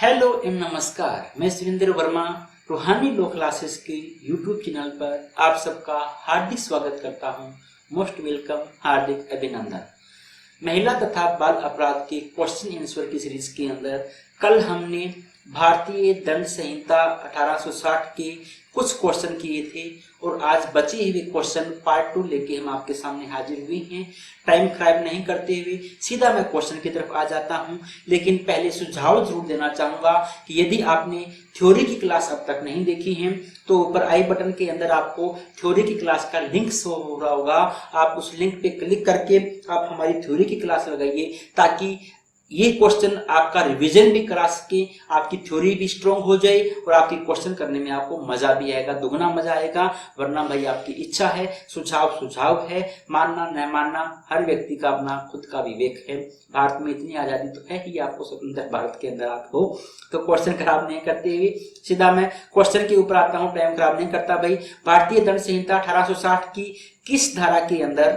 Hello and नमस्कार। मैं सुरेंद्र वर्मा रूहानी लॉ क्लासेस के यूट्यूब चैनल पर आप सबका हार्दिक स्वागत करता हूं। मोस्ट वेलकम, हार्दिक अभिनंदन। महिला तथा बाल अपराध के क्वेश्चन आंसर की सीरीज के अंदर कल हमने भारतीय दंड संहिता 1860 के कुछ क्वेश्चन किए थे और आज बचे हुए क्वेश्चन पार्ट 2 लेके हम आपके सामने हाजिर हुए हैं। टाइम खराब नहीं करते हुए सीधा मैं क्वेश्चन की तरफ आ जाता हूं, लेकिन पहले सुझाव जरूर देना चाहूंगा कि यदि आपने थ्योरी की क्लास अब तक नहीं देखी है तो ऊपर आई बटन के अंदर आपको थ्योरी की क्लास का लिंक शो हो रहा होगा। आप उस लिंक पे क्लिक करके आप हमारी थ्योरी की क्लास लगाइए ताकि ये क्वेश्चन आपका रिवीजन भी करा सके, आपकी थ्योरी भी स्ट्रॉन्ग हो जाए और आपकी क्वेश्चन करने में आपको मजा भी आएगा, दुगना मजा आएगा। वरना भाई आपकी इच्छा है, सुझाव है, मानना न मानना हर व्यक्ति का अपना खुद का विवेक है। भारत में इतनी आजादी तो है ही, आपको स्वतंत्र भारत के अंदर आप हो। तो क्वेश्चन खराब नहीं करते हुए सीधा मैं क्वेश्चन के ऊपर आता हूँ, टाइम खराब नहीं करता भाई। भारतीय दंड संहिता 1860 की किस धारा के अंदर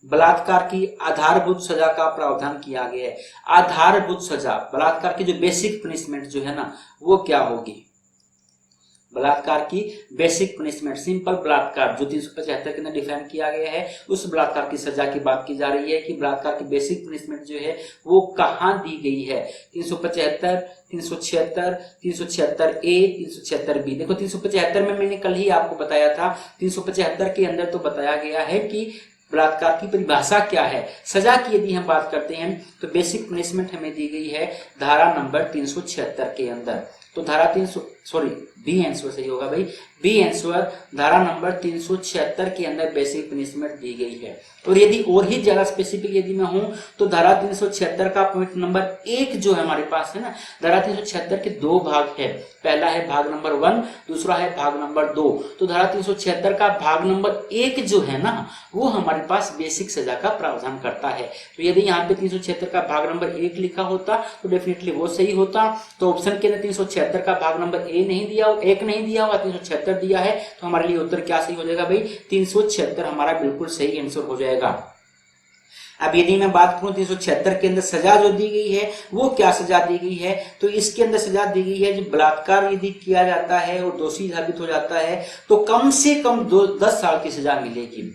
बलात्कार की आधारभूत सजा का प्रावधान किया गया है? आधारभूत सजा, बलात्कार की जो बेसिक पनिशमेंट जो है ना वो क्या होगी? बलात्कार की बेसिक पनिशमेंट, सिंपल बलात्कार जो 375 के अंदर डिफाइन किया गया है, उस बलात्कार की सजा की बात की जा रही है कि बलात्कार की बेसिक पनिशमेंट जो है वो कहाँ दी गई है। 375, 376, 376 ए, 376 बी। देखो 375 में मैंने कल ही आपको बताया था, 375 के अंदर तो बताया गया है कि बलात्कार की परिभाषा क्या है। सजा की यदि हम बात करते हैं तो बेसिक पनिशमेंट हमें दी गई है धारा नंबर 376 के अंदर। तो धारा बी आंसर सही होगा भाई, बी आंसर धारा नंबर 376 के अंदर बेसिक पनिशमेंट दी गई है। और यदि और ही ज्यादा स्पेसिफिक यदि मैं हूं तो धारा 376 का पॉइंट नंबर 1 जो है हमारे पास है ना, धारा 376 के दो भाग है। पहला है भाग नंबर 1, दूसरा है भाग नंबर 2। तो धारा 376 का भाग नंबर 1 जो है ना वो हमारे पास बेसिक सजा का प्रावधान करता है। तो यदि यहाँ पे 376 का भाग नंबर 1 लिखा होता तो डेफिनेटली वो सही होता। तो ऑप्शन के अंदर 376 का भाग नंबर 1 नहीं दिया हुआ, 376 दिया है। तो हमारे लिए उत्तर क्या सही हो जाएगा भाई? 376 हमारा बिल्कुल सही आंसर हो जाएगा। अब यदि मैं बात करूं 376 के अंदर सजा जो दी गई है वो क्या सजा दी गई है, तो इसके अंदर सजा दी गई है जब बलात्कार यदि किया जाता है और दोषी साबित हो जाता है तो कम से कम 10 साल की सजा मिलेगी।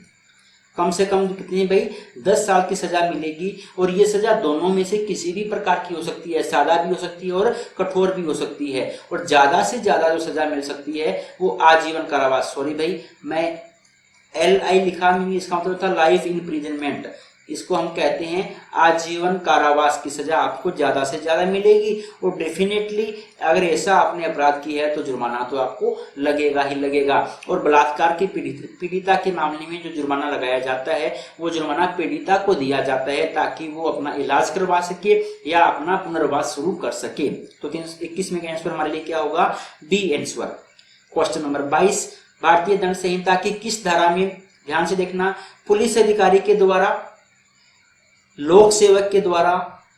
कम से कम कितनी भाई? 10 साल की सजा मिलेगी। और ये सजा दोनों में से किसी भी प्रकार की हो सकती है, सादा भी हो सकती है और कठोर भी हो सकती है। और ज्यादा से ज्यादा जो सजा मिल सकती है वो आजीवन कारावास। सॉरी भाई, मैं LI लिखा नहीं, इसका मतलब था लाइफ इम्प्रिजनमेंट। इसको हम कहते हैं आजीवन कारावास की सजा आपको ज्यादा से ज्यादा मिलेगी। और डेफिनेटली अगर ऐसा आपने अपराध किया है तो जुर्माना तो आपको लगेगा ही लगेगा। और बलात्कार की पीड़िता के मामले में जो जुर्माना लगाया जाता है वो जुर्माना पीड़िता को दिया जाता है ताकि वो अपना इलाज करवा सके या अपना पुनर्वास शुरू कर सके। तो 321 में का आंसर हमारे लिए क्या होगा? B answer. क्वेश्चन नंबर 22, भारतीय दंड संहिता की किस धारा में, ध्यान से देखना, पुलिस अधिकारी के द्वारा, लोक सेवक के द्वारा,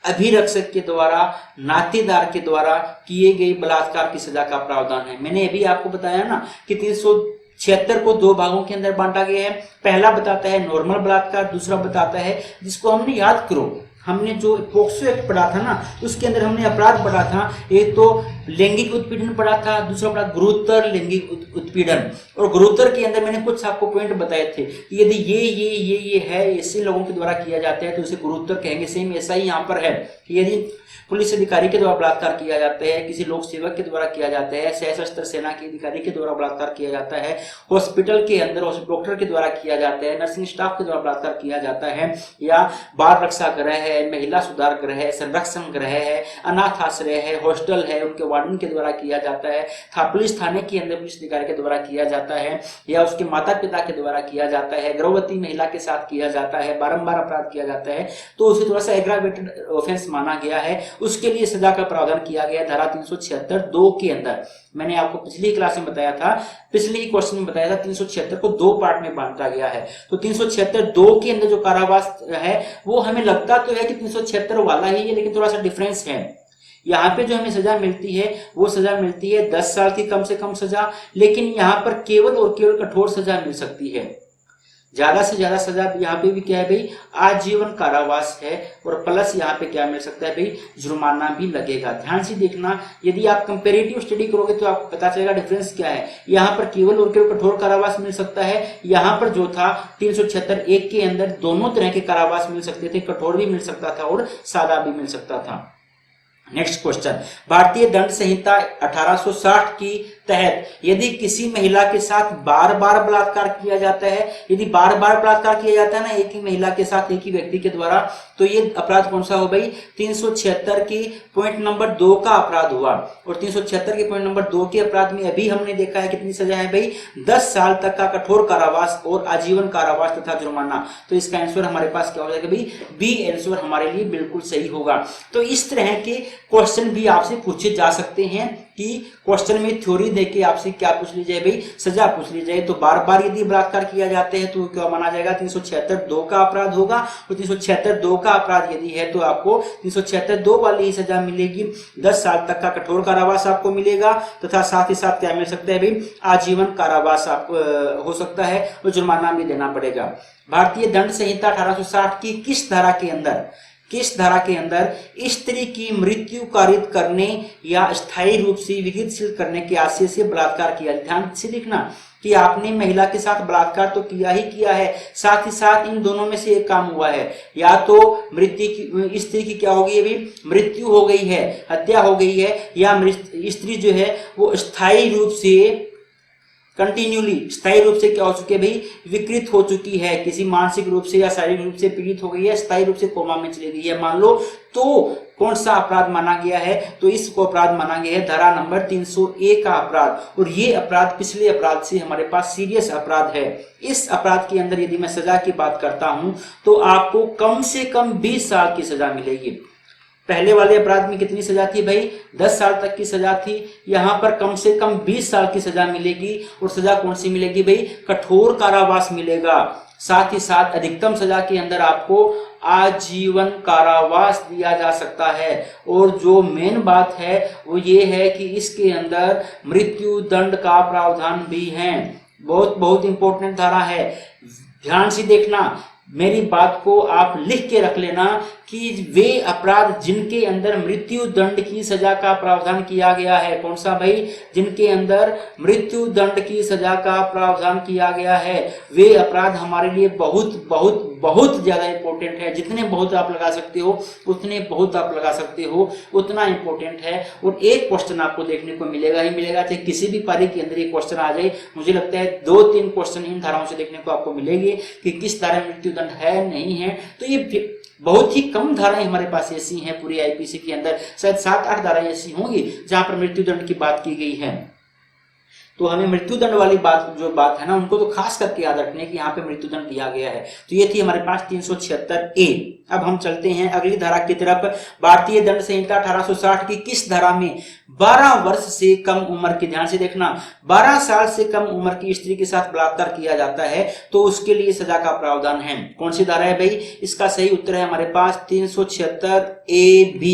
अभिरक्षक के द्वारा, नातेदार के द्वारा किए गए बलात्कार की सजा का प्रावधान है? मैंने अभी आपको बताया ना कि 376 को दो भागों के अंदर बांटा गया है। पहला बताता है नॉर्मल बलात्कार, दूसरा बताता है जिसको हमने याद करो, हमने जो पोक्सो एक्ट पढ़ा था ना उसके अंदर हमने अपराध पढ़ा था। एक तो लैंगिक उत्पीड़न पढ़ा था, दूसरा पढ़ा गुरुतर लैंगिक उत्पीड़न। और गुरुतर के अंदर मैंने कुछ आपको पॉइंट बताए थे कि यदि ये है ऐसे लोगों के द्वारा किया जाता है तो उसे गुरुतर कहेंगे। सेम ऐसा ही यहाँ पर है कि यदि पुलिस अधिकारी के द्वारा बलात्कार किया जाता है, किसी लोक सेवक के द्वारा किया जाता है, सशस्त्र सेना के अधिकारी के द्वारा बलात्कार किया जाता है, हॉस्पिटल के अंदर डॉक्टर के द्वारा किया जाता है, नर्सिंग स्टाफ के द्वारा बलात्कार किया जाता है, या बाल रक्षा गृह है, महिला सुधार गृह है, संरक्षण गृह है, अनाथ आश्रय है, हॉस्टल है, उनके वार्डन के द्वारा किया जाता है, पुलिस थाने के अंदर पुलिस अधिकारी के द्वारा किया जाता है, या उसके माता पिता के द्वारा किया जाता है, गर्भवती महिला के साथ किया जाता है, बारंबार अपराध किया जाता है, तो उसे थोड़ा सा एग्रावेटेड ऑफेंस माना गया है। उसके लिए सजा का प्रावधान किया गया धारा 376(2) के अंदर। मैंने आपको पिछली क्लास में बताया था, पिछले क्वेश्चन में बताया था 376 को दो पार्ट में बांटा गया है। तो 376(2) के अंदर जो कारावास है वो हमें लगता तो है कि 376 वाला ही है, लेकिन थोड़ा सा डिफरेंस है। यहाँ पे जो हमें सजा मिलती है वो सजा मिलती है 10 साल की कम से कम सजा, लेकिन यहाँ पर केवल और केवल कठोर सजा मिल सकती है। ज्यादा से ज्यादा सजा यहाँ पे भी क्या है भाई, आजीवन कारावास है, और प्लस यहाँ पे क्या मिल सकता है भाई, जुर्माना भी लगेगा। ध्यान से देखना, यदि आप कंपेरेटिव स्टडी करोगे तो आपको पता चलेगा डिफरेंस क्या है। यहाँ पर केवल और केवल कठोर कारावास मिल सकता है, यहाँ पर जो था 376(1) के अंदर दोनों तरह के कारावास मिल सकते थे, कठोर भी मिल सकता था और सादा भी मिल सकता था। नेक्स्ट क्वेश्चन, भारतीय दंड संहिता 1860 की तहत यदि किसी महिला के साथ बार बार बलात्कार किया जाता है, यदि बार बार बलात्कार किया जाता है ना एक ही महिला के साथ एक ही व्यक्ति के द्वारा, तो ये अपराध कौन सा हो भाई, 376 की पॉइंट नंबर 2 का अपराध हुआ। और 376 के पॉइंट नंबर 2 के अपराध में अभी हमने देखा है कितनी सजा है भाई, 10 साल तक का कठोर कारावास और आजीवन कारावास तथा जुर्माना। तो इसका आंसर हमारे पास क्या हो जाएगा भाई, बी आंसर हमारे लिए बिल्कुल सही होगा। तो इस तरह के क्वेश्चन भी आपसे पूछे जा सकते हैं कि क्वेश्चन में थ्योरी देके आपसे क्या पूछ ली जाए भाई, सजा पूछ ली जाए। तो बार बार यदि बलात्कार किया जाते हैं तो क्या माना जाएगा, 376(2) का अपराध होगा। और 376(2) का अपराध यदि है तो आपको 376(2) वाली ही सजा मिलेगी, 10 साल तक का कठोर कारावास आपको मिलेगा, तथा साथ ही साथ क्या मिल सकता है भाई, आजीवन कारावास आपको हो सकता है, और जुर्माना भी देना पड़ेगा। भारतीय दंड संहिता 1860 की किस धारा के अंदर स्त्री की मृत्यु कारित करने या स्थायी रूप से विकृतशील करने के आशय से बलात्कार किया। ध्यान से देखना कि आपने महिला के साथ बलात्कार तो किया ही किया है, साथ ही साथ इन दोनों में से एक काम हुआ है, या तो स्त्री की क्या हो गई है भाई, मृत्यु हो गई है, हत्या हो गई है, या स्त्री जो है वो स्थायी रूप से कंटिन्यूली स्थायी रूप से क्या हो चुकी है भाई, विकृत हो चुकी है, किसी मानसिक रूप से या शारीरिक रूप से पीड़ित हो गई है, स्थायी रूप से कोमा में चली गई है मान लो, तो कौन सा अपराध माना गया है, तो इसको अपराध माना गया है धारा नंबर 301 का अपराध। और ये अपराध पिछले अपराध से हमारे पास सीरियस अपराध है। इस अपराध के अंदर यदि मैं सजा की बात करता हूं तो आपको कम से कम 20 साल की सजा मिलेगी। पहले वाले अपराध में कितनी सजा थी भाई, 10 साल तक की सजा थी, यहाँ पर कम से कम 20 साल की सजा मिलेगी। और सजा कौन सी मिलेगी भाई, कठोर कारावास मिलेगा। साथ ही साथ अधिकतम सजा के अंदर आपको आजीवन कारावास दिया जा सकता है। और जो मेन बात है वो ये है कि इसके अंदर मृत्यु दंड का प्रावधान भी है। बहुत बहुत इंपॉर्टेंट धारा है, ध्यान से देखना, मेरी बात को आप लिख के रख लेना कि वे अपराध जिनके अंदर मृत्यु दंड की सजा का प्रावधान किया गया है, कौन सा भाई, जिनके अंदर मृत्यु दंड की सजा का प्रावधान किया गया है, वे अपराध हमारे लिए बहुत बहुत बहुत ज्यादा इंपॉर्टेंट है। जितने बहुत आप लगा सकते हो उतने बहुत आप लगा सकते हो, उतना इंपॉर्टेंट है। और एक क्वेश्चन आपको देखने को मिलेगा ही मिलेगा, चाहे किसी भी पारी के अंदर एक क्वेश्चन आ जाए, मुझे लगता है 2-3 क्वेश्चन इन धाराओं से देखने को आपको मिलेंगे कि किस धारा में मृत्यु दंड है नहीं है। तो ये बहुत ही कम धाराएं हमारे पास ऐसी हैं पूरी आईपीसी के अंदर, शायद 7-8 धाराएं ऐसी होंगी जहां पर मृत्यु दंड की बात की गई है। तो हमें मृत्यु दंड वाली बात है ना, उनको तो खास करके याद रखने की यहाँ पे मृत्यु दंड दिया गया है। तो ये थी हमारे पास 376(a). अब हम चलते हैं अगली धारा की तरफ। भारतीय दंड संहिता 1860 की किस धारा में 12 वर्ष से कम उम्र की, ध्यान से देखना, 12 साल से कम उम्र की स्त्री के साथ बलात्कार किया जाता है तो उसके लिए सजा का प्रावधान है। कौन सी धारा है भाई, इसका सही उत्तर है हमारे पास 376(a)(b).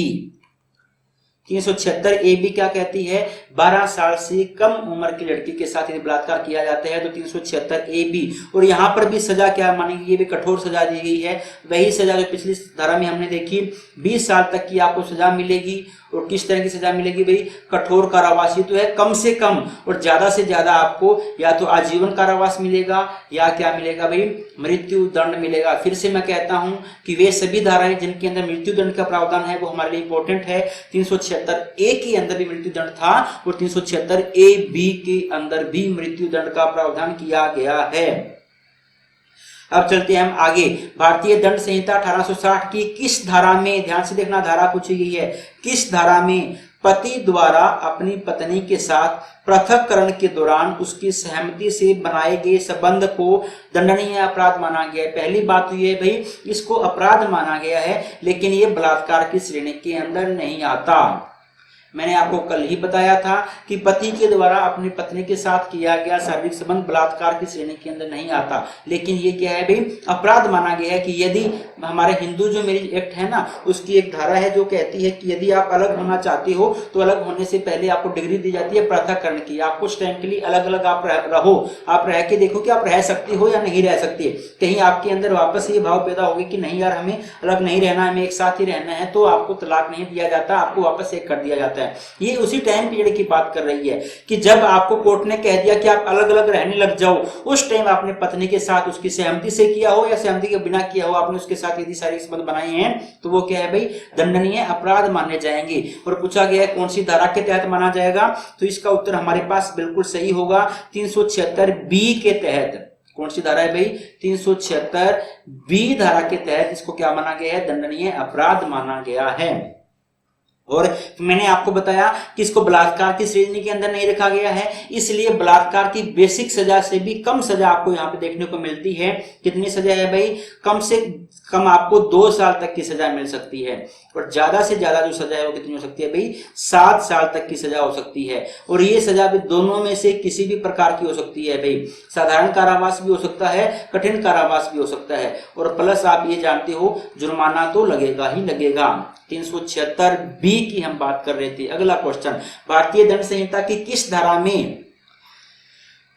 376(a)(b) क्या कहती है, 12 साल से कम उम्र की लड़की के साथ यदि बलात्कार किया जाता है तो 376(a)(b। और यहाँ पर भी सजा क्या मानेगी, ये भी कठोर सजा दी गई है, वही सजा जो पिछली धारा में हमने देखी, 20 साल तक की आपको सजा मिलेगी। और किस तरह की सजा मिलेगी भाई, कठोर कारावास तो है कम से कम, और ज्यादा से ज्यादा आपको या तो आजीवन कारावास मिलेगा या क्या मिलेगा भाई, मृत्यु दंड मिलेगा। फिर से मैं कहता हूं कि वे सभी धाराएं जिनके अंदर मृत्यु दंड का प्रावधान है वो हमारे लिए इंपॉर्टेंट है। 376(a) के अंदर भी मृत्यु दंड था और 376(a)(b) के अंदर भी मृत्यु दंड का प्रावधान किया गया है। अब चलते हैं हम आगे। भारतीय दंड संहिता 1860 की किस धारा में, ध्यान से देखना धारा पूछी गई है, किस धारा में पति द्वारा अपनी पत्नी के साथ पृथक्करण के दौरान उसकी सहमति से बनाए गए संबंध को दंडनीय अपराध माना गया है। पहली बात तो ये भाई, इसको अपराध माना गया है लेकिन ये बलात्कार की श्रेणी के अंदर नहीं आता। मैंने आपको कल ही बताया था कि पति के द्वारा अपनी पत्नी के साथ किया गया शारीरिक संबंध बलात्कार की श्रेणी के अंदर नहीं आता, लेकिन ये क्या है भाई, अपराध माना गया है कि यदि हमारे हिंदू जो मैरिज एक्ट है ना, उसकी एक धारा है जो कहती है कि यदि आप अलग होना चाहते हो तो अलग होने से पहले आपको डिग्री दी जाती है पृथककरण की। आप कुछ टाइम के लिए अलग अलग आप रहो, आप रह के देखो कि आप रह सकती हो या नहीं रह सकती है। कहीं आपके अंदर वापस ये भाव पैदा होगा कि नहीं यार हमें अलग नहीं रहना, हमें एक साथ ही रहना है, तो आपको तलाक नहीं दिया जाता, आपको वापस एक कर दिया जाता है। ये उसी टाइम पीरियड की बात कर रही है कि जब आपको कोर्ट ने कह दिया कि आप अलग अलग रहने लग जाओ, उस टाइम आपने पत्नी के साथ उसकी सहमति से किया हो या सहमति के बिना किया हो, आपने उसके साथ यदि शारीरिक संबंध बनाए हैं तो वो क्या है भाई, दंडनीय अपराध माने जाएंगे। और पूछा गया है कौन सी धारा के तहत माना जाएगा, तो इसका उत्तर हमारे पास बिल्कुल सही होगा 376B के तहत। कौन सी धारा है भाई, 376B धारा के तहत इसको क्या माना गया है, दंडनीय अपराध माना गया है। और मैंने आपको बताया कि इसको बलात्कार की श्रेणी के अंदर नहीं रखा गया है, इसलिए बलात्कार की बेसिक सजा से भी कम सजा आपको यहाँ पे देखने को मिलती है। कितनी सजा है भाई, कम से कम आपको 2 साल तक की सजा मिल सकती है, और ज्यादा से ज्यादा जो सजा है वो कितनी हो सकती है भाई, 7 साल तक की सजा हो सकती है। और ये सजा भी दोनों में से किसी भी प्रकार की हो सकती है भाई, साधारण कारावास भी हो सकता है, कठिन कारावास भी हो सकता है, और प्लस आप ये जानते हो जुर्माना तो लगेगा ही लगेगा। 376B की हम बात कर रहे थे। अगला क्वेश्चन, भारतीय दंड संहिता की किस धारा में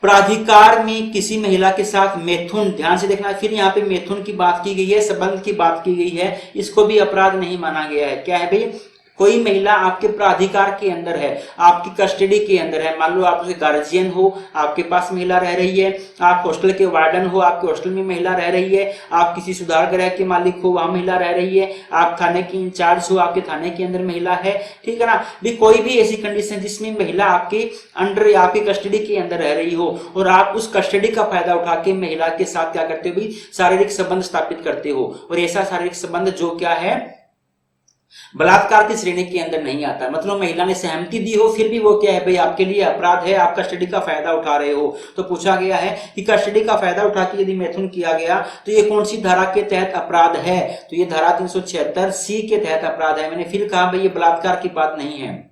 प्राधिकार में किसी महिला के साथ मैथुन, ध्यान से देखना, फिर यहाँ पे मैथुन की बात की गई है, संबंध की बात की गई है, इसको भी अपराध नहीं माना गया है। क्या है भाई, कोई महिला आपके प्राधिकार के अंदर है, आपकी कस्टडी के अंदर है, मान लो आप उसके गार्जियन हो, आपके पास महिला रह रही है, आप हॉस्टल के वार्डन हो, आपके हॉस्टल में महिला रह रही है, आप किसी सुधार गृह के मालिक हो, वहां महिला रह रही है, आप थाने की इंचार्ज हो, आपके थाने के अंदर महिला है, ठीक है ना, भी कोई भी ऐसी कंडीशन जिसमें महिला आपके अंडर या आपकी कस्टडी के अंदर रह रही हो, और आप उस कस्टडी का फायदा उठा के महिला के साथ क्या करते हो भी, शारीरिक संबंध स्थापित करते हो, और ऐसा शारीरिक संबंध जो क्या है, बलात्कार की श्रेणी के अंदर नहीं आता। मतलब महिला ने सहमति दी हो फिर भी वो क्या है भाई, आपके लिए अपराध है, आप कस्टडी का फायदा उठा रहे हो। तो पूछा गया है कि कस्टडी का फायदा उठा के यदि मैथुन किया गया तो ये कौन सी धारा के तहत अपराध है, तो ये धारा 376C के तहत अपराध है। मैंने फिर कहा भाई ये बलात्कार की बात नहीं है।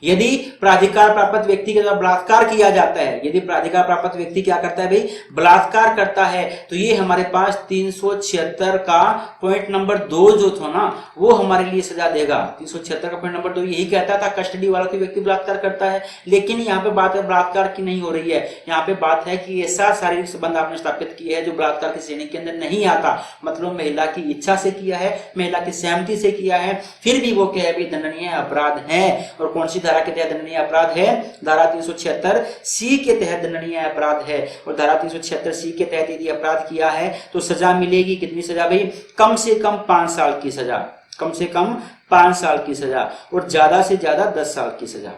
यदि प्राधिकार प्राप्त व्यक्ति के द्वारा बलात्कार किया जाता है, यदि प्राधिकार प्राप्त व्यक्ति क्या करता है भाई, बलात्कार करता है, तो ये हमारे पास 376 का पॉइंट नंबर 2 जो था ना, वो हमारे लिए सजा देगा। 376 का पॉइंट नंबर 2 यही कहता था कस्टडी वाला कोई व्यक्ति बलात्कार करता है, लेकिन यहाँ पे बात है बलात्कार की नहीं हो रही है, यहाँ पे बात है कि ऐसा शारीरिक संबंध आपने स्थापित किया है जो बलात्कार की श्रेणी के अंदर नहीं आता। मतलब महिला की इच्छा से किया है, महिला की सहमति से किया है, फिर भी वो क्या है भाई, दंडनीय अपराध है। और कौन सी धारा के तहत दंडनीय अपराध है, धारा 376C के तहत दंडनीय अपराध है। और धारा 376C के तहत यदि अपराध किया है तो सजा मिलेगी, कितनी सजा भाई, कम से कम 5 साल की सजा, कम से कम 5 साल की सजा, और ज्यादा से ज्यादा 10 साल की सजा।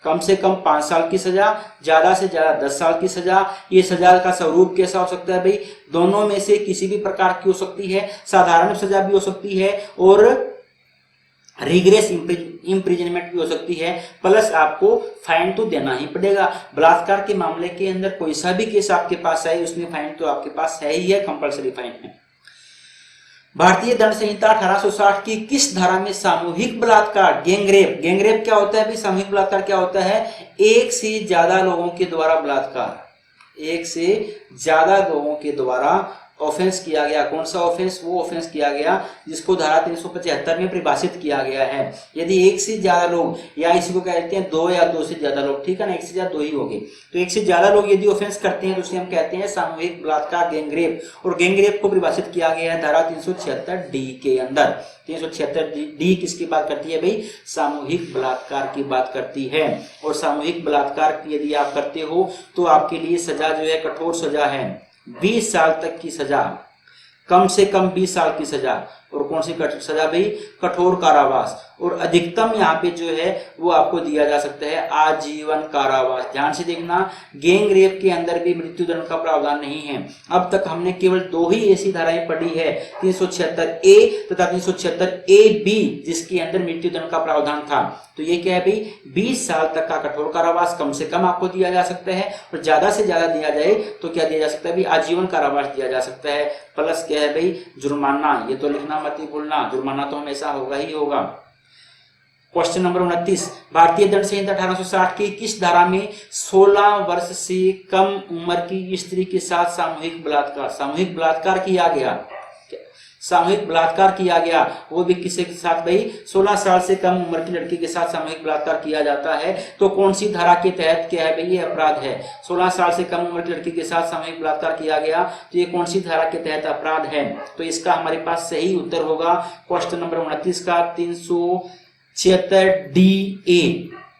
कम से कम 5 साल की सजा, ज्यादा से ज्यादा 10 साल की सजा। ये सजा का स्वरूप कैसा हो सकता है भाई, दोनों में से किसी भी प्रकार की हो सकती है, साधारण सजा भी हो सकती है और रिग्रेस इम्प्रिजनमेंट भी हो सकती है, प्लस आपको फाइन तो देना ही पड़ेगा। बलात्कार के मामले के अंदर कोई सा भी केस आपके पास है, उसमें फाइन तो आपके पास है ही है, कंपलसरी फाइन है। भारतीय दंड संहिता 1860 की किस धारा में सामूहिक बलात्कार, गैंगरेप, गैंगरेप क्या होता है भाई, सामूहिक बलात्कार क्या होता है, एक से ज्यादा लोगों के द्वारा बलात्कार, एक से ज्यादा लोगों के द्वारा ऑफेंस किया गया। कौन सा ऑफेंस, वो ऑफेंस किया गया जिसको धारा 375 में परिभाषित किया गया है। यदि एक से ज्यादा लोग, या इसी को कहते हैं 2 या 2 से ज्यादा लोग, ठीक है ना, एक से ज्यादा 2 ही हो गए, तो एक से ज्यादा लोग यदि ऑफेंस करते हैं तो उसे हम कहते हैं सामूहिक बलात्कार, गैंगरेप। और गैंगरेप को परिभाषित किया गया है धारा 376D के अंदर। 376D किसकी बात करती है भाई, सामूहिक बलात्कार की बात करती है। और सामूहिक बलात्कार यदि आप करते हो तो आपके लिए सजा जो है कठोर सजा है, 20 साल तक की सजा, कम से कम 20 साल की सजा। और कौन सी सजा भाई, कठोर कारावास। और अधिकतम यहाँ पे जो है वो आपको दिया जा सकता है आजीवन कारावास। ध्यान से देखना, गैंग रेप के अंदर भी मृत्युदंड का प्रावधान नहीं है। अब तक हमने केवल 2 ही ऐसी धाराएं पढ़ी है, 376A तथा 376AB, जिसके अंदर मृत्युदंड का प्रावधान था। तो ये क्या है भाई, 20 साल तक का कठोर कारावास कम से कम आपको दिया जा सकता है, और ज्यादा से ज्यादा दिया जाए तो क्या दिया जा सकता है भाई, आजीवन कारावास दिया जा सकता है। प्लस क्या है भाई, जुर्माना, ये तो लिखना मत ही भूलना, जुर्माना तो हमेशा होगा ही होगा। क्वेश्चन नंबर 29, भारतीय दंड संहिता 1860 की किस धारा में 16 वर्ष से कम उम्र की स्त्री के साथ सामूहिक बलात्कार किया गया? सामूहिक बलात्कार किया गया, वो भी किसी के साथ भाई? 16 साल से कम उम्र की लड़की के साथ सामूहिक बलात्कार किया जाता है। तो कौन सी धारा के तहत क्या है भाई? ये अपराध है। 16 साल से कम उम्र की लड़की के साथ सामूहिक बलात्कार किया गया, तो ये कौन सी धारा के तहत अपराध है? तो इसका हमारे पास सही उत्तर होगा क्वेश्चन नंबर 29 का 376 DA।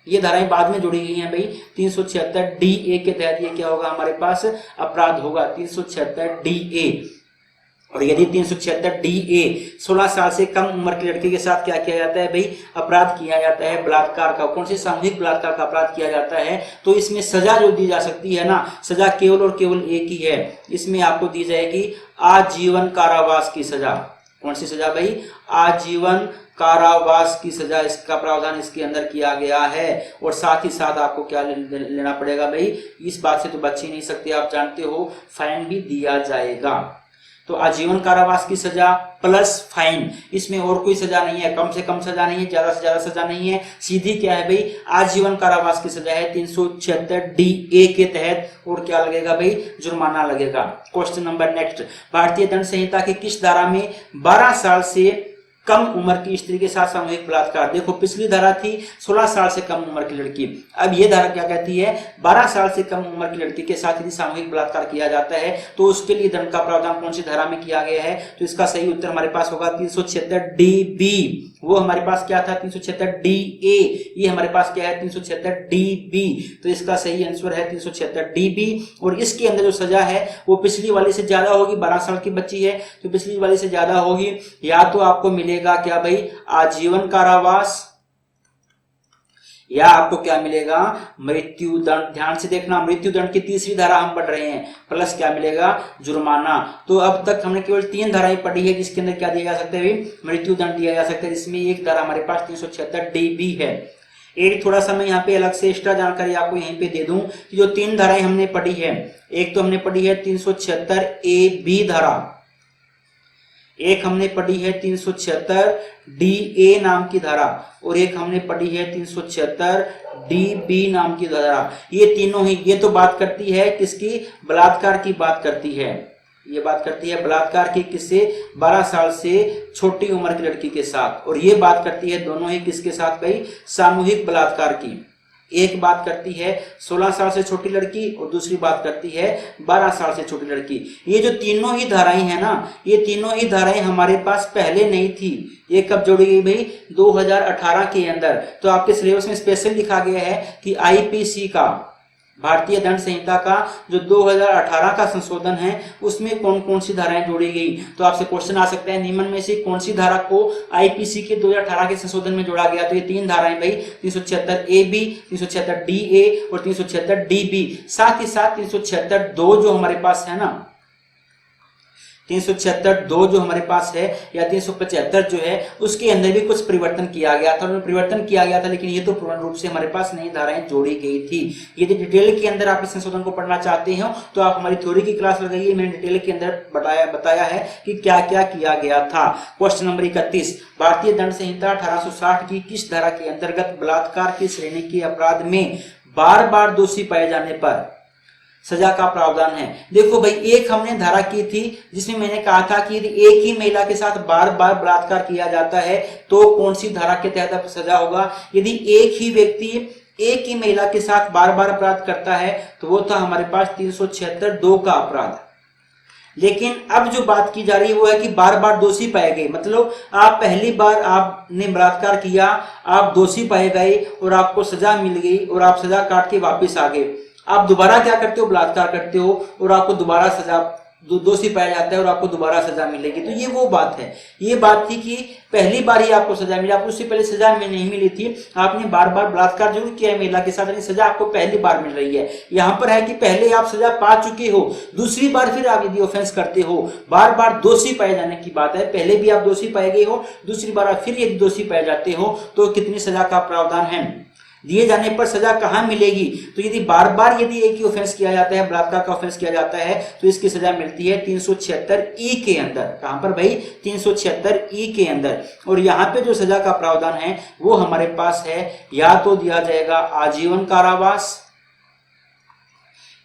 ये धाराएं बाद में जोड़ी गई हैं भाई। 376 DA के तहत ये क्या होगा? हमारे पास अपराध होगा 376 DA। और यदि 376 DA 16 साल से कम उम्र की लड़की के साथ क्या किया जाता है भाई? अपराध किया जाता है बलात्कार का। कौन से? सामूहिक बलात्कार का अपराध किया जाता है। तो इसमें सजा जो दी जा सकती है ना, सजा केवल और केवल एक ही है। इसमें आपको दी जाएगी आजीवन कारावास की सजा। कौन सी सजा भाई? आजीवन कारावास की सजा, इसका प्रावधान इसके अंदर किया गया है। और साथ ही साथ आपको क्या लेना पड़ेगा भाई? इस बात से तो बच ही नहीं सकते, आप जानते हो, फाइन भी दिया जाएगा। तो आजीवन कारावास की सजा प्लस फाइन, इसमें और कोई सजा नहीं है, कम से कम सजा नहीं है, ज्यादा से ज्यादा सजा नहीं है, सीधी क्या है भाई? आजीवन कारावास की सजा है 376 DA के तहत। और क्या लगेगा भाई? जुर्माना लगेगा। क्वेश्चन नंबर नेक्स्ट, भारतीय दंड संहिता की किस धारा में 12 साल से कम उम्र की स्त्री के साथ सामूहिक बलात्कार? देखो, पिछली धारा थी 16 साल से कम उम्र की लड़की, अब ये धारा क्या कहती है? 12 साल से कम उम्र की लड़की के साथ यदि सामूहिक बलात्कार किया जाता है तो उसके लिए दंड का प्रावधान कौन सी धारा में किया गया है? तो इसका सही उत्तर हमारे पास होगा 376 DB। वो हमारे पास क्या था? 376 DA। ये हमारे पास क्या है? 376 DB। तो इसका सही आंसर है 376 DB। और इसके अंदर जो सजा है वो पिछली वाली से ज्यादा होगी। 12 साल की बच्ची है तो पिछली वाली से ज्यादा होगी। या तो आपको मिलेगा क्या भाई? आजीवन कारावास, या आपको क्या मिलेगा? मृत्यु दंड। ध्यान से देखना, मृत्यु दंड की तीसरी धारा हम पढ़ रहे हैं, प्लस क्या मिलेगा? जुर्माना। तो अब तक हमने केवल 3 धाराएं पढ़ी है जिसके अंदर क्या दिया जा सकता है? मृत्यु दंड दिया जा सकता है, जिसमें एक धारा हमारे पास 376 DB है। एक थोड़ा सा मैं यहाँ पे अलग से एक्स्ट्रा जानकारी आपको यहीं पे दे दूं कि जो 3 धाराएं हमने पढ़ी है, एक तो हमने पढ़ी है 376 AB धारा, एक हमने पढ़ी है 376 DA नाम की धारा, और एक हमने पढ़ी है 376 DB नाम की धारा। ये तीनों ही, ये तो बात करती है किसकी? बलात्कार की बात करती है। ये बात करती है बलात्कार की, किससे? 12 साल से छोटी उम्र की लड़की के साथ। और ये बात करती है दोनों ही किसके साथ भाई? सामूहिक बलात्कार की। एक बात करती है 16 साल से छोटी लड़की और दूसरी बात करती है 12 साल से छोटी लड़की। ये जो तीनों ही धाराएं हैं ना, ये तीनों ही धाराएं हमारे पास पहले नहीं थी। ये कब जोड़ी गई भाई? 2018 के अंदर। तो आपके सिलेबस में स्पेशल लिखा गया है कि IPC का, भारतीय दंड संहिता का जो 2018 का संशोधन है उसमें कौन कौन सी धाराएं जोड़ी गई। तो आपसे क्वेश्चन आ सकता है निम्न में से कौन सी धारा को IPC के 2018 के संशोधन में जोड़ा गया? तो ये 3 धाराएं भाई, 376 AB, 376 DA और 376 DB। साथ ही साथ 376 2 जो हमारे पास है ना, 376 2 जो हमारे पास है, या 375 जो है, उसके अंदर भी कुछ परिवर्तन किया गया था, लेकिन ये तो पूर्ण रूप से हमारे पास नई धाराएं जोड़ी गई थी। यदि डिटेल के अंदर आप इस संशोधन को पढ़ना चाहते हो तो आप हमारी थ्योरी की क्लास लगाइए, मैंने डिटेल के अंदर बताया है कि क्या क्या किया गया था। क्वेश्चन नंबर 31, भारतीय दंड संहिता 1860 की किस धारा के अंतर्गत बलात्कार की श्रेणी के अपराध में बार बार दोषी पाए जाने पर सजा का प्रावधान है? देखो भाई, एक हमने धारा की थी जिसमें मैंने कहा था कि यदि एक ही महिला के साथ बार बार बलात्कार किया जाता है तो कौन सी धारा के तहत सजा होगा? यदि एक ही व्यक्ति एक ही महिला के साथ बार बार अपराध करता है तो वो था हमारे पास 376 2 का अपराध। लेकिन अब जो बात की जा रही है वो है कि बार बार दोषी पाए गए, मतलब आप पहली बार आपने बलात्कार किया, आप दोषी पाए गए और आपको सजा मिल गई और आप सजा काट के वापिस आ गए। आप दोबारा क्या करते हो? बलात्कार करते हो और आपको दोबारा सजा, दोषी पाया जाता है और आपको दोबारा सजा मिलेगी। तो ये वो बात है, ये बात थी कि पहली बार ही आपको सजा मिली, आपको उससे पहले सजा में नहीं मिली थी। आपने बार बार बलात्कार जरूर किया है महिला के साथ, लेकिन सजा आपको पहली बार मिल रही है। यहाँ पर है कि पहले आप सजा पा चुके हो, दूसरी बार फिर आप यदि ऑफेंस करते हो, बार बार दोषी पाए जाने की बात है। पहले भी आप दोषी पाए गए हो, दूसरी बार आप फिर यदि दोषी पाए जाते हो तो कितनी सजा का प्रावधान है? दिए जाने पर सजा कहां मिलेगी? तो यदि बार बार यदि एक ही ऑफेंस किया जाता है, बलात्कार का ऑफेंस किया जाता है, तो इसकी सजा मिलती है 376 ई के अंदर। कहां पर भाई? 376 ई के अंदर। और यहां पे जो सजा का प्रावधान है वो हमारे पास है, या तो दिया जाएगा आजीवन कारावास,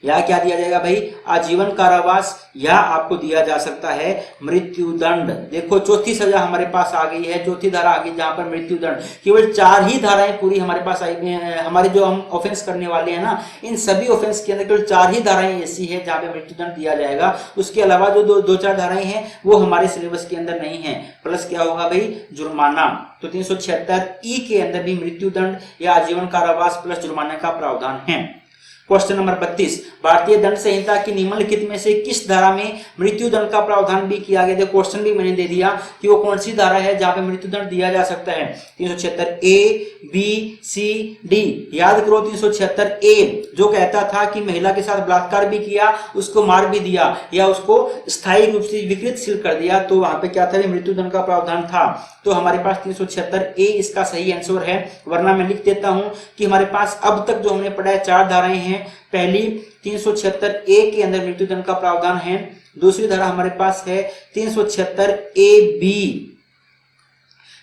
या क्या दिया जाएगा भाई? आजीवन कारावास, या आपको दिया जा सकता है मृत्युदंड। देखो चौथी सजा हमारे पास आ गई है, चौथी धारा आ गई जहां पर मृत्युदंड। केवल 4 ही धाराएं पूरी हमारे पास आई हैं। हमारे जो हम ऑफेंस करने वाले हैं ना, इन सभी ऑफेंस के अंदर केवल 4 ही धाराएं ऐसी है जहां पे मृत्युदंड दिया जाएगा। उसके अलावा जो दो चार धाराएं हैं वो हमारे सिलेबस के अंदर नहीं है। प्लस क्या होगा भाई? जुर्माना। तो 376 ई के अंदर भी मृत्युदंड या आजीवन कारावास प्लस जुर्माने का प्रावधान है। क्वेश्चन नंबर 32, भारतीय दंड संहिता की निम्नलिखित में से किस धारा में मृत्युदंड का प्रावधान भी किया गया? क्वेश्चन भी मैंने दे दिया कि वो कौन सी धारा है जहां पे मृत्युदंड दिया जा सकता है। 376 ए, बी, सी, डी। याद करो 376 ए जो कहता था कि महिला के साथ बलात्कार भी किया, उसको मार भी दिया या उसको स्थायी रूप से विकृतशील कर दिया, तो वहां पे क्या था? मृत्युदंड का प्रावधान था। तो हमारे पास 376 ए इसका सही आंसर है। वरना मैं लिख देता हूं कि हमारे पास अब तक जो हमने पढ़ा है 4 धाराएं हैं। पहली 376 ए के अंदर मृत्युदंड का प्रावधान है। दूसरी धारा हमारे पास है 376 ए बी,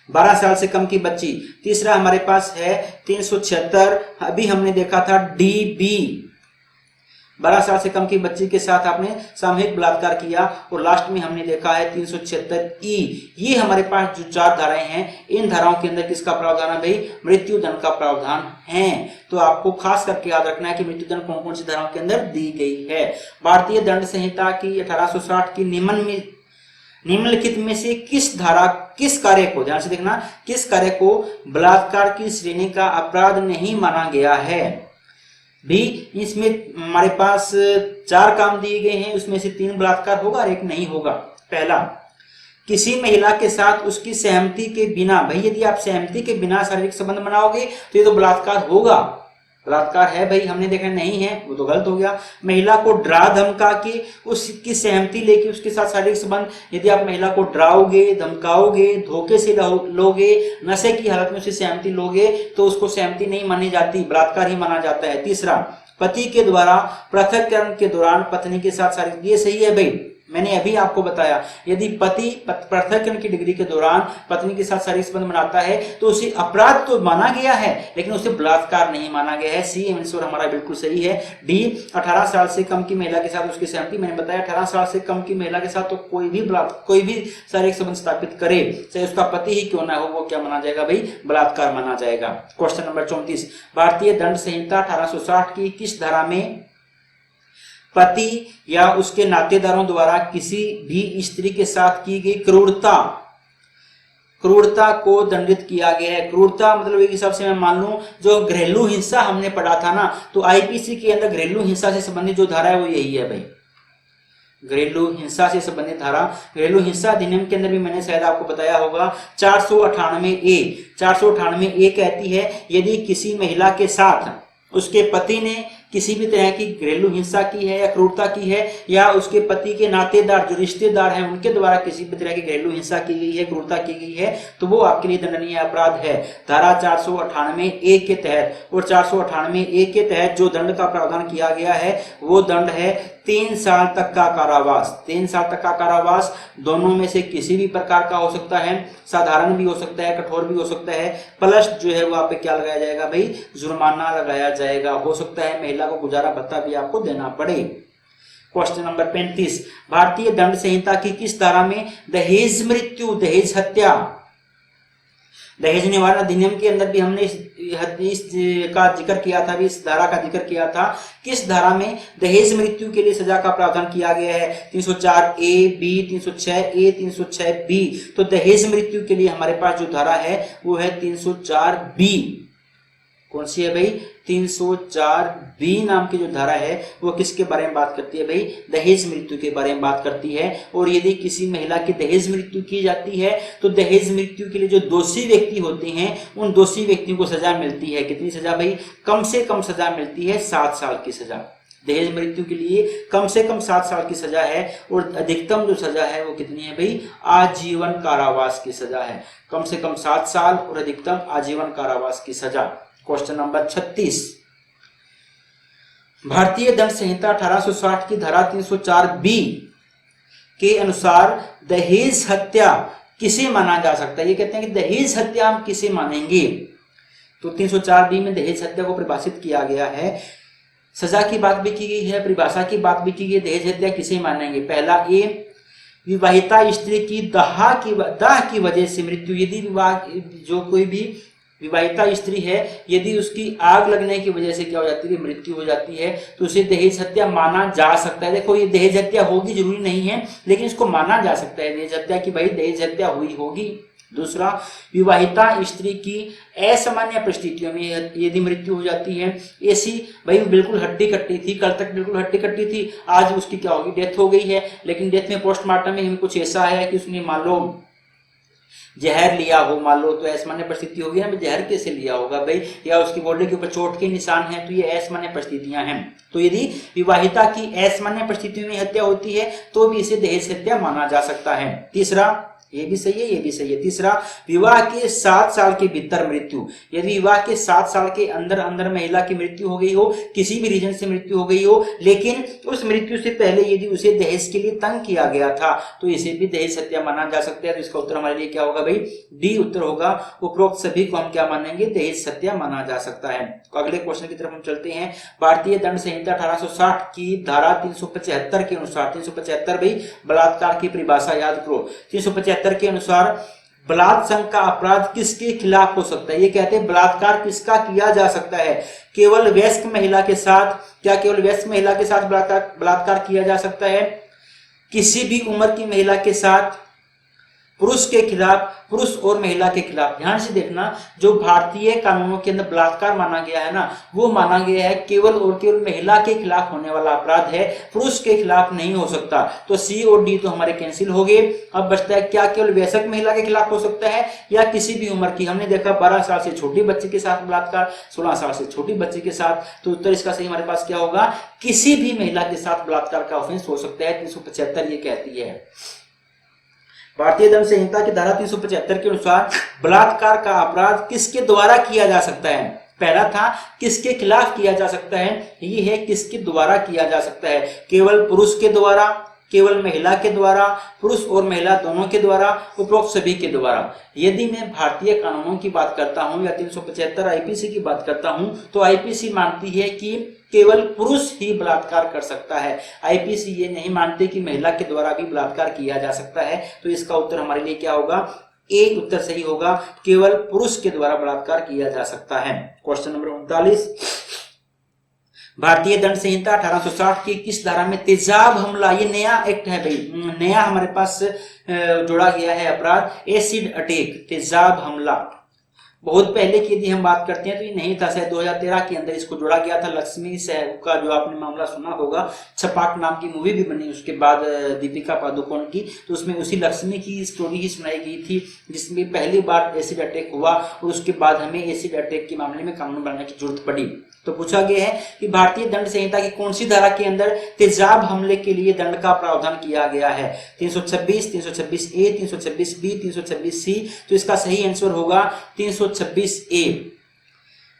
12 साल से कम की बच्ची। तीसरा हमारे पास है 376, अभी हमने देखा था डी बी, 12 साल से कम की बच्ची के साथ आपने सामूहिक बलात्कार किया। और लास्ट में हमने देखा है 376 ई। ये हमारे पास जो 4 धाराएं हैं, इन धाराओं के अंदर किसका प्रावधान है भाई? मृत्युदंड का प्रावधान है। तो आपको खास करके याद रखना है कि मृत्युदंड कौन कौन सी धाराओं के अंदर दी गई है। भारतीय दंड संहिता की 1860 की निम्नलिखित में से किस धारा, किस कार्य को, ध्यान से देखना, किस कार्य को बलात्कार की श्रेणी का अपराध नहीं माना गया है? भी इसमें हमारे पास 4 काम दिए गए हैं, उसमें से 3 बलात्कार होगा और 1 नहीं होगा। पहला, किसी महिला के साथ उसकी सहमति के बिना, भाई यदि आप सहमति के बिना शारीरिक संबंध बनाओगे तो ये तो बलात्कार होगा। बलात्कार है भाई, हमने देखा नहीं है, वो तो गलत हो गया। महिला को डरा धमका के उसकी सहमति लेके उसके साथ शारीरिक संबंध, यदि आप महिला को डराओगे, धमकाओगे, धोखे से लोगे, नशे की हालत में उसकी सहमति लोगे, तो उसको सहमति नहीं मानी जाती, बलात्कार ही माना जाता है। तीसरा, पति के द्वारा पृथक्करण के दौरान पत्नी के साथ शारीरिक, ये सही है भाई, मैंने अभी आपको बताया, यदि पति पृथक्करण की डिग्री के दौरान पत्नी के साथ शारीरिक संबंध बनाता है तो उसे अपराध तो माना गया है, लेकिन उसे बलात्कार नहीं माना गया है। सी आंसर हमारा बिल्कुल सही है। डी, 18 साल से कम की महिला के साथ उसकी सहमति, मैंने बताया 18 साल से कम की महिला के साथ तो कोई भी शारीरिक संबंध स्थापित करे, चाहे उसका पति ही क्यों ना हो, वो क्या माना जाएगा भाई? बलात्कार माना जाएगा। क्वेश्चन नंबर 34, भारतीय दंड संहिता 1860 की किस धारा में पति या उसके नातेदारों द्वारा किसी भी स्त्री के साथ की गई क्रूरता को दंडित किया गया है? क्रूरता मतलब एक हिसाब से मैं मान लूं, जो घरेलू हिंसा हमने पढ़ा था ना, तो आईपीसी के अंदर घरेलू हिंसा से संबंधित जो धारा है वो यही है भाई, घरेलू हिंसा से संबंधित धारा। घरेलू हिंसा अधिनियम के अंदर भी मैंने शायद आपको बताया होगा, 498 ए कहती है, यदि किसी महिला के साथ उसके पति ने किसी भी तरह की घरेलू हिंसा की है या क्रूरता की है, या उसके पति के नातेदार जो रिश्तेदार हैं उनके द्वारा किसी भी तरह की घरेलू हिंसा की गई है, क्रूरता की गई है, तो वो आपके लिए दंडनीय अपराध है धारा 498 ए के तहत। और 498 ए के तहत जो दंड का प्रावधान किया गया है वो दंड है 3 साल तक का कारावास। 3 साल तक का कारावास दोनों में से किसी भी प्रकार का हो सकता है, साधारण भी हो सकता है, कठोर भी हो सकता है, प्लस जो है वो आप पे क्या लगाया जाएगा भाई? जुर्माना लगाया जाएगा। हो सकता है महिला को गुजारा भत्ता भी आपको देना पड़े। क्वेश्चन नंबर 35, भारतीय दंड संहिता की किस धारा में दहेज मृत्यु, दहेज हत्या, दहेज निवारण अधिनियम के अंदर भी हमने इस का जिक्र किया था, इस धारा का जिक्र किया था, किस धारा में दहेज मृत्यु के लिए सजा का प्रावधान किया गया है? 304 ए बी, 306 ए, 306 बी। तो दहेज मृत्यु के लिए हमारे पास जो धारा है वो है 304 बी। कौन सी है भाई? 304 बी नाम की जो धारा है वो किसके बारे में बात करती है भाई? दहेज मृत्यु के बारे में बात करती है। और यदि किसी महिला की दहेज मृत्यु की जाती है तो दहेज मृत्यु के लिए जो दोषी व्यक्ति होते हैं उन दोषी व्यक्तियों को सजा मिलती है। कितनी सजा भाई? कम से कम सजा मिलती है 7 साल की सजा। दहेज मृत्यु के लिए कम से कम 7 साल की सजा है और अधिकतम जो सजा है वो कितनी है भाई? आजीवन कारावास की सजा है। कम से कम 7 साल और अधिकतम आजीवन कारावास की सजा। क्वेश्चन नंबर 36, भारतीय दंड संहिता 1860 की धारा 304B के अनुसार दहेज हत्या किसे माना जा सकता है? ये कहते हैं कि दहेज हत्या हम किसे मानेंगे? तो 304B में दहेज हत्या को परिभाषित किया गया है, सजा की बात भी की गई है, परिभाषा की बात भी की गई है। दहेज हत्या किसे मानेंगे? पहला ए, विवाहिता स्त्री की दाह की वजह से मृत्यु। यदि जो कोई भी विवाहिता स्त्री है, यदि उसकी आग लगने की वजह से क्या हो जाती है, मृत्यु हो जाती है, तो उसे दहेज हत्या माना जा सकता है। देखो, ये दहेज हत्या होगी जरूरी नहीं है, लेकिन इसको माना जा सकता है दहेज हत्या की, भाई दहेज हत्या हुई होगी। दूसरा, विवाहिता स्त्री की असामान्य परिस्थितियों में यदि मृत्यु हो जाती है, ऐसी भाई बिल्कुल हड्डी कट्टी थी, कल तक बिल्कुल हड्डी कट्टी थी, आज उसकी क्या होगी, डेथ हो गई है, लेकिन डेथ में पोस्टमार्टम में कुछ ऐसा है कि उसने मान लो जहर लिया हो, मान लो, तो असामान्य परिस्थिति होगी ना, जहर कैसे लिया होगा भाई, या उसकी बॉडी के ऊपर चोट के निशान हैं, तो ये असामान्य परिस्थितियां हैं। तो यदि विवाहिता की असामान्य परिस्थितियों में हत्या होती है तो भी इसे दहेज हत्या माना जा सकता है। तीसरा, ये भी सही है, ये भी सही है। तीसरा, विवाह के 7 साल के भीतर मृत्यु। यदि विवाह के 7 साल के अंदर महिला की मृत्यु हो गई हो, किसी भी रीजन से मृत्यु हो गई हो, लेकिन उस मृत्यु से पहले यदि उसे दहेज के लिए तंग किया गया था, तो इसे भी दहेज हत्या माना जा सकता है। तो इसका उत्तर हमारे लिए क्या होगा भाई? डी उत्तर होगा। उपरोक्त सभी को हम क्या मानेंगे? दहेज हत्या माना जा सकता है। तो अगले क्वेश्चन की तरफ हम चलते हैं। भारतीय दंड संहिता 1860 की धारा 375 के अनुसार, 375 भाई बलात्कार की परिभाषा याद करो। 375 के अनुसार बलात्संग का अपराध किसके खिलाफ हो सकता है? ये कहते हैं बलात्कार किसका किया जा सकता है? केवल वयस्क महिला के साथ। क्या केवल वयस्क महिला के साथ बलात्कार किया जा सकता है? किसी भी उम्र की महिला के साथ, पुरुष के खिलाफ, पुरुष और महिला के खिलाफ। ध्यान से देखना, जो भारतीय कानूनों के अंदर बलात्कार माना गया है ना, वो माना गया है केवल और केवल महिला के खिलाफ होने वाला अपराध है, पुरुष के खिलाफ नहीं हो सकता। तो सी और डी तो हमारे कैंसिल हो गए। अब बचता है क्या केवल वयस्क महिला के खिलाफ हो सकता है या किसी भी उम्र की? हमने देखा 12 साल से छोटी बच्चे के साथ बलात्कार, 16 साल से छोटी बच्चे के साथ। तो उत्तर इसका सही हमारे पास क्या होगा? किसी भी महिला के साथ बलात्कार का ऑफेंस हो सकता है। 375 ये कहती है। भारतीय दंड संहिता की धारा 375 के अनुसार बलात्कार का अपराध किसके द्वारा किया जा सकता है? पहला था किसके खिलाफ किया जा सकता है, ये है किसके द्वारा किया जा सकता है? केवल पुरुष के द्वारा, केवल महिला के द्वारा, पुरुष और महिला दोनों के द्वारा, उपरोक्त सभी के द्वारा। यदि मैं भारतीय कानूनों की बात करता हूं या 375 आईपीसी की बात करता हूं, तो आईपीसी मानती है कि केवल पुरुष ही बलात्कार कर सकता है। आईपीसी ये नहीं मानते कि महिला के द्वारा भी बलात्कार किया जा सकता है। तो इसका उत्तर हमारे लिए क्या होगा? ए उत्तर सही होगा, केवल पुरुष के द्वारा बलात्कार किया जा सकता है। क्वेश्चन नंबर 39, भारतीय दंड संहिता 1860 की किस धारा में तेजाब हमला, ये नया एक्ट है भाई, नया हमारे पास जोड़ा गया है अपराध, एसिड अटैक, तेजाब हमला। बहुत पहले की यदि हम बात करते हैं तो ये नहीं था, शायद 2013 के अंदर इसको जोड़ा गया था। लक्ष्मी सहगल का जो आपने मामला सुना होगा, छपाक नाम की मूवी भी बनी उसके बाद दीपिका पादुकोण की, तो उसमें उसी लक्ष्मी की स्टोरी ही सुनाई गई थी, जिसमें पहली बार एसिड अटैक हुआ और उसके बाद हमें एसिड अटैक के मामले में कानून बनाने की जरूरत पड़ी। तो पूछा गया है कि भारतीय दंड संहिता की कौन सी धारा के अंदर तेजाब हमले के लिए दंड का प्रावधान किया गया है? 326, 326A, 326B, 326C। तो इसका सही आंसर होगा 326A।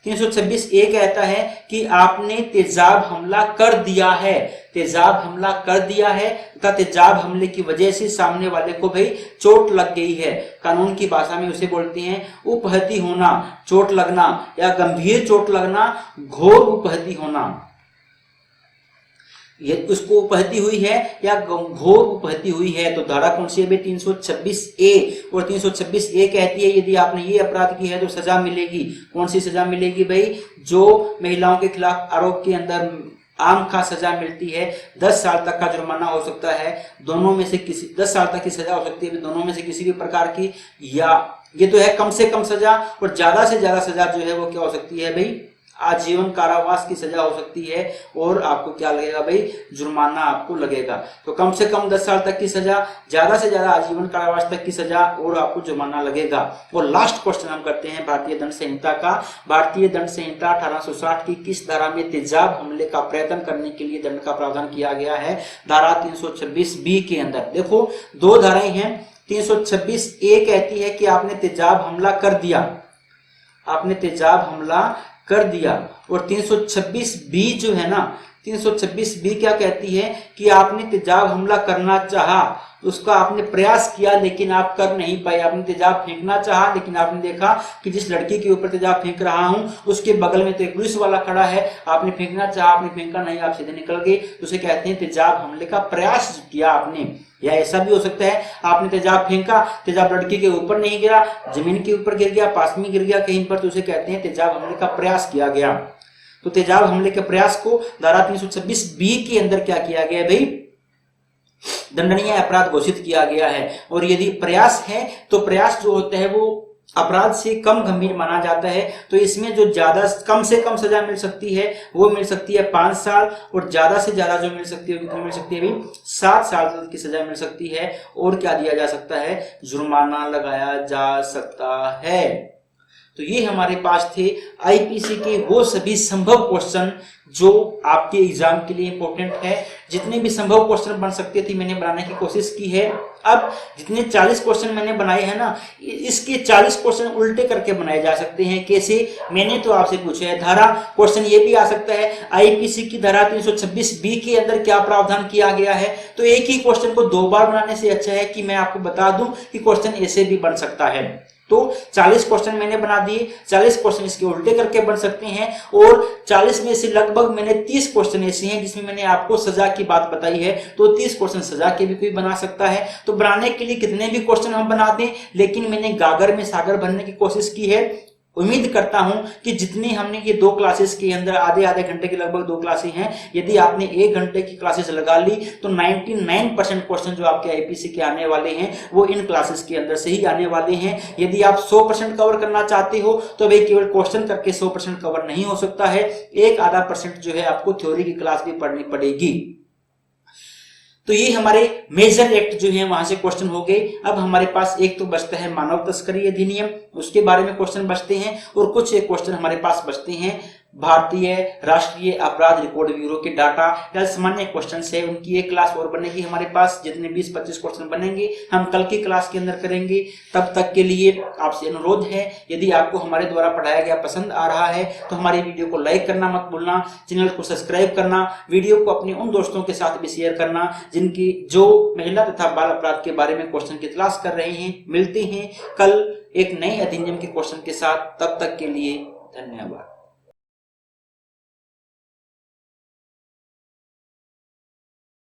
326A कहता है कि आपने तेजाब हमला कर दिया है, तेजाब हमला कर दिया है तथा तेजाब हमले की वजह से सामने वाले को भाई चोट लग गई है। कानून की भाषा में उसे बोलते हैं उपहति होना, चोट लगना या गंभीर चोट लगना, घोर उपहति होना। ये उसको उपहति हुई है या घोर उपहति हुई है। तो धारा कौन सी है? 326A। और 326A कहती है यदि आपने ये अपराध किया है तो सजा मिलेगी। कौन सी सजा मिलेगी भाई? जो महिलाओं के खिलाफ आरोप के अंदर आम का सजा मिलती है, 10 साल तक का जुर्माना हो सकता है, दोनों में से किसी 10 साल तक की सजा हो सकती है दोनों में से किसी भी प्रकार की, या ये तो है कम से कम सजा, और ज्यादा से ज्यादा सजा जो है वो क्या हो सकती है भाई? आजीवन कारावास की सजा हो सकती है और आपको क्या लगेगा भाई? जुर्माना आपको लगेगा। तो कम से कम 10 साल तक की सजा, ज्यादा से ज्यादा आजीवन कारावास तक की सजा और आपको जुर्माना लगेगा। और लास्ट क्वेश्चन हम करते हैं भारतीय दंड संहिता का। भारतीय दंड संहिता 1860 की किस धारा में तेजाब हमले का प्रयत्न करने के लिए दंड का प्रावधान किया गया है? धारा 326B के अंदर। देखो 2 धाराएं हैं। 326A कहती है कि आपने तेजाब हमला कर दिया, आपने तेजाब हमला कर दिया। और 326 बी जो है ना, 326 बी क्या कहती है कि आपने तेजाब हमला करना चाहा, उसका आपने प्रयास किया लेकिन आप कर नहीं पाए। आपने तेजाब फेंकना चाहा लेकिन आपने देखा कि जिस लड़की के ऊपर तेजाब फेंक रहा हूं उसके बगल में तो एक पुलिस वाला खड़ा है। आपने फेंकना चाहा, आपने फेंका नहीं, आप सीधे निकल गए, तो उसे कहते हैं तेजाब हमले का प्रयास किया आपने। या ऐसा भी हो सकता है आपने तेजाब फेंका, तेजाब लड़की के ऊपर नहीं गिरा, जमीन के ऊपर गिर गया, पास में गिर गया कहीं पर, तो उसे कहते हैं तेजाब हमले का प्रयास किया गया। तो तेजाब हमले के प्रयास को धारा 326 बी के अंदर क्या किया गया भाई, दंडनीय अपराध घोषित किया गया है। और यदि प्रयास है तो प्रयास जो होता है वो अपराध से कम गंभीर माना जाता है। तो इसमें जो ज्यादा कम से कम सजा मिल सकती है वो मिल सकती है 5 साल, और ज्यादा से ज्यादा जो मिल सकती है कितनी मिल सकती है भाई, 7 साल तक की सजा मिल सकती है। और क्या दिया जा सकता है, जुर्माना लगाया जा सकता है। तो ये हमारे पास थे आईपीसी के वो सभी संभव क्वेश्चन जो आपके एग्जाम के लिए इंपॉर्टेंट है। जितने भी संभव क्वेश्चन बन सकते थे मैंने बनाने की कोशिश की है। अब जितने 40 क्वेश्चन मैंने बनाए हैं ना, इसके 40 क्वेश्चन उल्टे करके बनाए जा सकते हैं। कैसे, मैंने तो आपसे पूछा है धारा, क्वेश्चन ये भी आ सकता है आईपीसी की धारा 326 बी के अंदर क्या प्रावधान किया गया है। तो एक ही क्वेश्चन को 2 बार बनाने से अच्छा है कि मैं आपको बता दूं कि क्वेश्चन ऐसे भी बन सकता है। तो 40 क्वेश्चन मैंने बना दिए, 40 क्वेश्चन इसके उल्टे करके बन सकते हैं, और 40 में से लगभग मैंने 30 क्वेश्चन ऐसे हैं जिसमें मैंने आपको सजा की बात बताई है। तो 30 क्वेश्चन सजा के भी कोई बना सकता है। तो बनाने के लिए कितने भी क्वेश्चन हम बना दें, लेकिन मैंने गागर में सागर भरने की कोशिश की है। उम्मीद करता हूं कि जितनी हमने ये 2 क्लासेस के अंदर आधे घंटे की लगभग 2 क्लासेस हैं, यदि आपने 1 घंटे की क्लासेस लगा ली तो 99% क्वेश्चन जो आपके आईपीसी के आने वाले हैं वो इन क्लासेस के अंदर से ही आने वाले हैं। यदि आप 100% कवर करना चाहते हो तो भाई केवल क्वेश्चन करके 100% कवर नहीं हो सकता है, 1-आधा% जो है आपको थ्योरी की क्लास भी पढ़नी पड़ेगी। तो ये हमारे मेजर एक्ट जो है वहां से क्वेश्चन हो गए। अब हमारे पास एक तो बचता है मानव तस्करी अधिनियम, उसके बारे में क्वेश्चन बचते हैं, और कुछ एक क्वेश्चन हमारे पास बचते हैं भारतीय राष्ट्रीय अपराध रिकॉर्ड ब्यूरो के डाटा या सामान्य क्वेश्चन है, उनकी एक क्लास और बनेगी हमारे पास। जितने 20-25 क्वेश्चन बनेंगे हम कल की क्लास के अंदर करेंगे। तब तक के लिए आपसे अनुरोध है, यदि आपको हमारे द्वारा पढ़ाया गया पसंद आ रहा है तो हमारी वीडियो को लाइक करना मत भूलना, चैनल को सब्सक्राइब करना, वीडियो को अपने उन दोस्तों के साथ भी शेयर करना जिनकी जो महिला तथा बाल अपराध के बारे में क्वेश्चन की तलाश कर रहे हैं। मिलते हैं कल एक नए अधिनियम के क्वेश्चन के साथ, तब तक के लिए धन्यवाद।